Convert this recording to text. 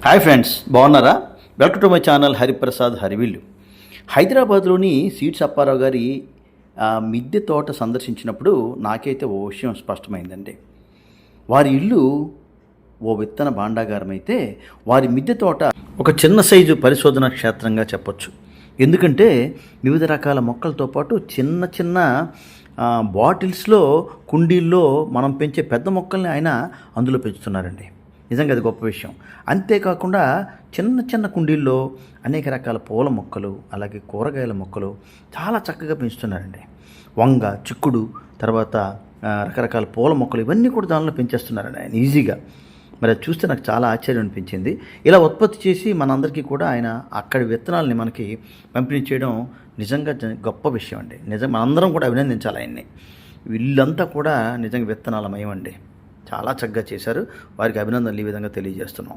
Hi friends, బాగున్నారా? Welcome to my channel Hariprasad హరివిల్లు. హైదరాబాద్లోని seeds Apparao గారి మిద్దె తోట సందర్శించినప్పుడు నాకైతే ఓ విషయం స్పష్టమైందండి. వారి ఇల్లు ఓ విత్తన భాండాగారం అయితే వారి మిద్దె తోట ఒక చిన్న సైజు పరిశోధన క్షేత్రంగా చెప్పొచ్చు. ఎందుకంటే వివిధ రకాల మొక్కలతో పాటు చిన్న చిన్న బాటిల్స్లో, కుండీల్లో మనం పెంచే పెద్ద మొక్కల్ని ఆయన అందులో పెంచుతున్నారండి. నిజంగా అది గొప్ప విషయం. అంతేకాకుండా చిన్న చిన్న కుండీల్లో అనేక రకాల పూల మొక్కలు, అలాగే కూరగాయల మొక్కలు చాలా చక్కగా పెంచుతున్నారండి. వంగ, చిక్కుడు, తర్వాత రకరకాల పూల మొక్కలు ఇవన్నీ కూడా దానిలో పెంచేస్తున్నారండి ఆయన ఈజీగా. మరి అది చూస్తే నాకు చాలా ఆశ్చర్యం అనిపించింది. ఇలా ఉత్పత్తి చేసి మనందరికీ కూడా ఆయన అక్కడి విత్తనాలని మనకి పంపిణీ చేయడం నిజంగా గొప్ప విషయం అండి. నిజంగా మనందరం కూడా అభినందించాలి ఆయన్ని. వీళ్ళంతా కూడా నిజంగా విత్తనాలమయం అండి. చాలా చక్కగా చేశారు. వారికి అభినందనలు ఈ విధంగా తెలియజేస్తున్నాం.